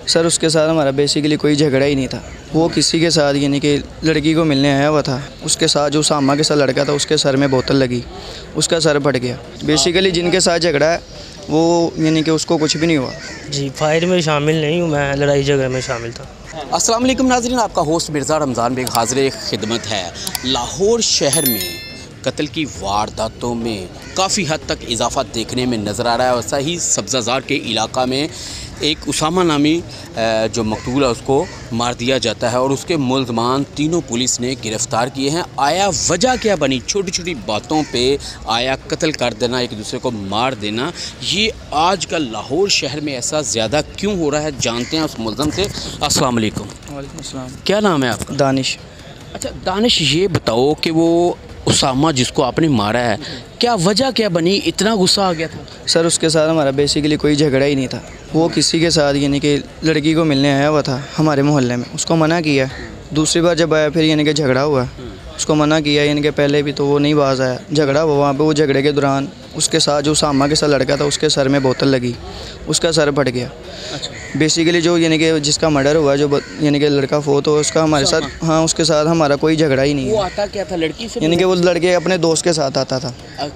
Sir उसके साथ हमारा बेसिकली कोई झगड़ा ही नहीं था। वो किसी के साथ यानी कि लड़की को मिलने आया हुआ था। उसके साथ जो उसामा के साथ लड़का था उसके सर में बोतल लगी, उसका सर फट गया। बेसिकली जिनके साथ झगड़ा है वो यानी कि उसको कुछ भी नहीं हुआ। जी, फायर में शामिल नहीं हूँ, मैं लड़ाई झगड़े में शामिल था। अस्सलाम वालेकुम नाज़रीन, आपका होस्ट मिर्ज़ा रमज़ान बेग हाज़िर खिदमत है। लाहौर शहर में कत्ल की वारदातों में काफ़ी हद तक इजाफा देखने में नज़र आ रहा है। वैसा ही सब्ज़ाज़ार के इलाका में एक उसामा नामी जो मकतूल है उसको मार दिया जाता है और उसके मुल्ज़मान तीनों पुलिस ने गिरफ़्तार किए हैं। आया वजह क्या बनी, छोटी छोटी बातों पे आया कत्ल कर देना, एक दूसरे को मार देना, ये आज कल लाहौर शहर में ऐसा ज़्यादा क्यों हो रहा है, जानते हैं उस मुल्ज़म से। अस्सलाम वालेकुम। वालेकुम अस्सलाम। क्या नाम है आपका? दानिश। अच्छा दानिश, ये बताओ कि वो उसामा जिसको आपने मारा है, क्या वजह क्या बनी, इतना गुस्सा आ गया था? सर उसके साथ हमारा बेसिकली कोई झगड़ा ही नहीं था। वो किसी के साथ यानी कि लड़की को मिलने आया हुआ था हमारे मोहल्ले में, उसको मना किया। दूसरी बार जब आया फिर यानी कि झगड़ा हुआ, उसको मना किया। यानी कि पहले भी तो वो नहीं बाज आया, झगड़ा हुआ वहाँ पे। वो झगड़े के दौरान उसके साथ जो उसामा के साथ लड़का था उसके सर में बोतल लगी, उसका सर फट गया। अच्छा। बेसिकली जो यानी कि जिसका मर्डर हुआ, जो यानी कि लड़का फोत हुआ, उसका हमारे साथ, हाँ उसके साथ हमारा कोई झगड़ा ही नहीं वो है। आता क्या था लड़की से? यानी कि वो लड़के अपने दोस्त के साथ आता था।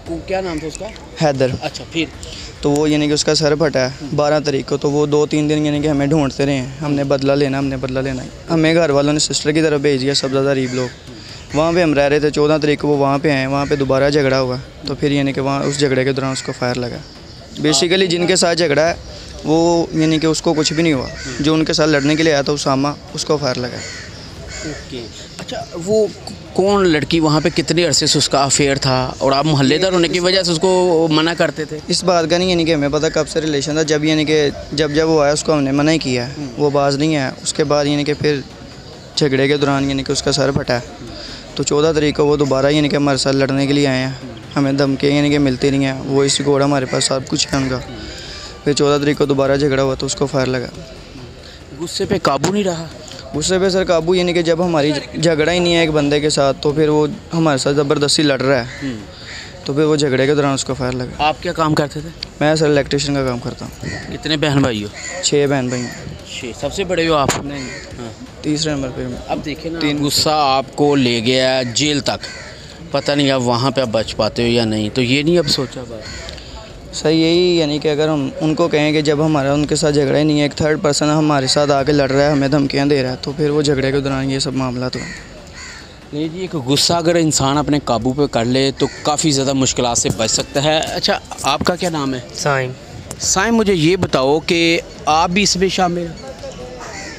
क्या नाम था उसका? हैदर। अच्छा, फिर? तो वो यानी कि उसका सर फटा है 12 तारीख को। तो वो 2-3 दिन यानी कि हमें ढूंढते रहे हैं, हमने बदला लेना है। हमें घर वालों ने सिस्टर की तरफ भेज दिया, सब ज़्यादा गरीब लोग। वहाँ पे हम रह रहे थे। 14 तारीख को वो वहाँ पे आए, वहाँ पे दोबारा झगड़ा हुआ। तो फिर यानी कि वहाँ उस झगड़े के दौरान उसको फायर लगा। बेसिकली जिनके साथ झगड़ा है वो यानी कि उसको कुछ भी नहीं हुआ। जो उनके साथ लड़ने के लिए आया था उसामा, उसको फायर लगा। ओके। अच्छा, वो कौन लड़की वहाँ पे कितने अरसे से उसका अफेयर था और आप मोहल्लेदार होने की वजह से उसको मना करते थे? इस बात का नहीं यानी कि हमें पता कब से रिलेशन था। जब यानी कि जब वो आया उसको हमने मना ही किया है, वो बाज नहीं आया। उसके बाद यानी कि फिर झगड़े के दौरान यानी कि उसका सर फटा है। तो 14 तारीख को वो दोबारा यानी कि हमारे साथ लड़ने के लिए आए हैं। हमें धमकी यानी कि मिलती नहीं है। वो इसी घोड़ा हमारे पास सब कुछ है उनका। फिर 14 तारीख को दोबारा झगड़ा हुआ तो उसको फायर लगा। गुस्से पे काबू नहीं रहा? गुस्से पे सर काबू यानी कि जब हमारी झगड़ा ही नहीं है एक बंदे के साथ, तो फिर वो हमारे साथ ज़बरदस्ती लड़ रहा है। तो फिर वो झगड़े के दौरान उसको फायर लगा। आप क्या काम करते थे? मैं सर इलेक्ट्रिशियन का काम करता हूँ। कितने बहन भाई हो? 6 बहन भाई हैं। 6। सबसे बड़े हो आप? नहीं, हाँ। तीसरे नंबर पे। अब देखिए ना, गुस्सा आपको ले गया जेल तक, पता नहीं अब वहाँ पे आप बच पाते हो या नहीं, तो ये नहीं अब सोचा बात? सर यही यानी कि अगर हम उनको कहें कि जब हमारा उनके साथ झगड़ा ही नहीं है, एक थर्ड पर्सन हमारे साथ आके लड़ रहा है, हमें धमकियाँ दे रहा है, तो फिर वो झगड़े के दौरान ये सब मामला तो नहीं जी, एक गुस्सा अगर इंसान अपने काबू पे कर ले तो काफ़ी ज़्यादा मुश्किलात से बच सकता है। अच्छा, आपका क्या नाम है? साइम। साइम, मुझे ये बताओ कि आप भी इसमें शामिल हैं?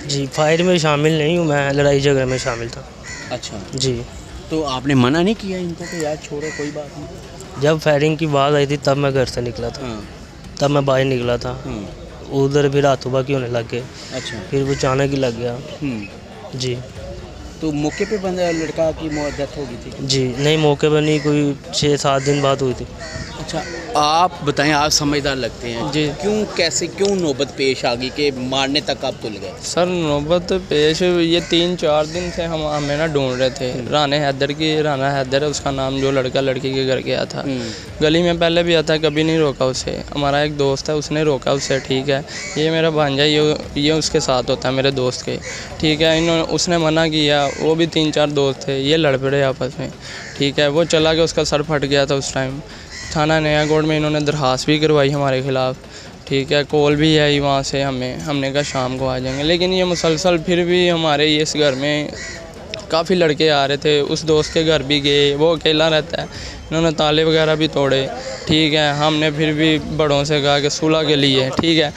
जी, फायर में शामिल नहीं हूँ, मैं लड़ाई झगड़े में शामिल था। अच्छा जी। तो आपने मना नहीं किया इनको कि यार छोड़ो कोई बात नहीं? जब फायरिंग की बात आई थी तब मैं घर से निकला था। हाँ। तब मैं बाहर निकला था। उधर फिर हाथों की होने लग गए। अच्छा। फिर वो अचानक ही लग गया। जी। तो मौके पे बंदा लड़का की डेथ हो गई थी? जी नहीं, मौके पर नहीं, कोई 6-7 दिन बाद हुई थी। अच्छा, आप बताएं, आप समझदार लगते हैं जी। क्यों नौबत पेश आ गई कि मारने तक आप तुल गए? सर नौबत पेश ये 3-4 दिन से हमें ना ढूंढ रहे थे। राना हैदर है उसका नाम, जो लड़का लड़की के घर गया था। गली में पहले भी आता है, कभी नहीं रोका उसे। हमारा एक दोस्त है, उसने रोका उसे, ठीक है। ये मेरा भांजा, ये उसके साथ होता है मेरे दोस्त के, ठीक है। उसने मना किया, वो भी 3-4 दोस्त थे, ये लड़ पड़े आपस में, ठीक है। वो चला गया, उसका सर फट गया था उस टाइम। थाना नयागढ़ में इन्होंने दरख्वास्त भी करवाई हमारे ख़िलाफ़, ठीक है। कॉल भी आई वहाँ से हमने कहा शाम को आ जाएंगे, लेकिन ये मुसलसल फिर भी हमारे इस घर में काफ़ी लड़के आ रहे थे। उस दोस्त के घर भी गए, वो अकेला रहता है, इन्होंने ताले वगैरह भी तोड़े, ठीक है। हमने फिर भी बड़ों से कहा कि सुलह के लिए, ठीक है।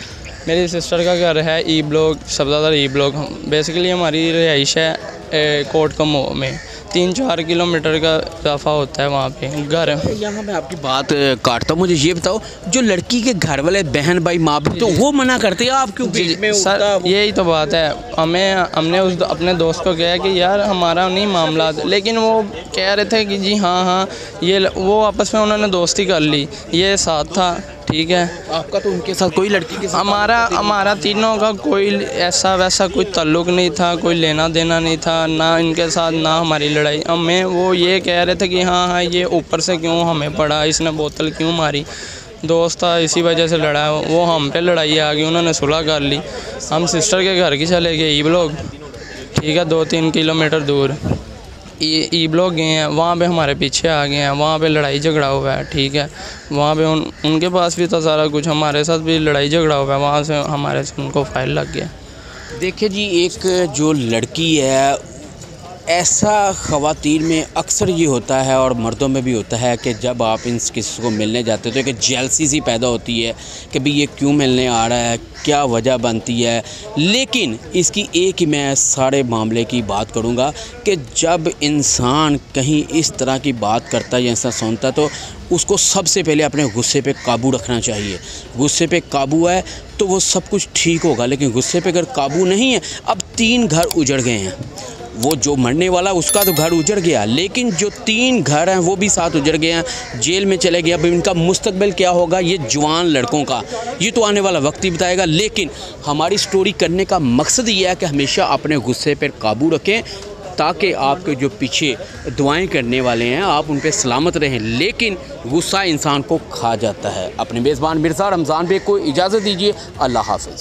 मेरी सिस्टर का घर है ई ब्लॉक, सब्ज़ादार ई ब्लॉक। बेसिकली हमारी रिहाइश है कोट कमो में, 3-4 किलोमीटर का इजाफा होता है वहाँ पे घर। यहाँ मैं आपकी बात काटता हूँ, मुझे ये बताओ, जो लड़की के घर वाले बहन भाई माँ बाप तो वो मना करते हैं, आप क्यों बीच में? सर यही तो बात है, हमने अपने दोस्त को कहा कि यार हमारा नहीं मामला, लेकिन वो कह रहे थे कि जी हाँ ये वो आपस में उन्होंने दोस्ती कर ली, ये साथ था, ठीक है। आपका तो उनके साथ कोई लड़की के साथ? हमारा तीनों का कोई ऐसा वैसा कोई ताल्लुक़ नहीं था, कोई लेना देना नहीं था, ना इनके साथ ना हमारी लड़ाई। हमें वो ये कह रहे थे कि हाँ ये ऊपर से क्यों हमें पड़ा, इसने बोतल क्यों मारी, दोस्त था, इसी वजह से लड़ा है वो। हम पे लड़ाई आ गई, उन्होंने सुलह कर ली। हम सिस्टर के घर की चले गए ई ब्लॉक, ठीक है, 2-3 किलोमीटर दूर ई ब्लॉक गए हैं। वहाँ पे हमारे पीछे आ गए हैं, वहाँ पे लड़ाई झगड़ा हुआ है, ठीक है। वहाँ पे उनके पास भी था सारा कुछ, हमारे साथ भी लड़ाई झगड़ा हुआ है। वहाँ से हमारे से उनको फाइल लग गया। देखिए जी, एक जो लड़की है, ऐसा ख़वातीन में अक्सर ये होता है और मर्दों में भी होता है कि जब आप इन किसी को मिलने जाते हो तो एक जेलसी सी पैदा होती है कि भाई ये क्यों मिलने आ रहा है, क्या वजह बनती है। लेकिन इसकी एक ही मैं सारे मामले की बात करूँगा कि जब इंसान कहीं इस तरह की बात करता है या ऐसा सुनता है तो उसको सबसे पहले अपने गुस्से पे काबू रखना चाहिए। गुस्से पे काबू है तो वो सब कुछ ठीक होगा, लेकिन गुस्से पे अगर काबू नहीं है, अब 3 घर उजड़ गए हैं। वो जो मरने वाला उसका तो घर उजड़ गया, लेकिन जो 3 घर हैं वो भी साथ उजड़ गए हैं, जेल में चले गए। अब इनका मुस्तकबिल क्या होगा, ये जवान लड़कों का, ये तो आने वाला वक्त ही बताएगा। लेकिन हमारी स्टोरी करने का मकसद ये है कि हमेशा अपने गुस्से पर काबू रखें ताकि आपके जो पीछे दुआएं करने वाले हैं आप उन पर सलामत रहें। लेकिन गुस्सा इंसान को खा जाता है। अपने मेज़बान मिर्ज़ा रमज़ान बेग को इजाज़त दीजिए। अल्लाह हाफ़िज़।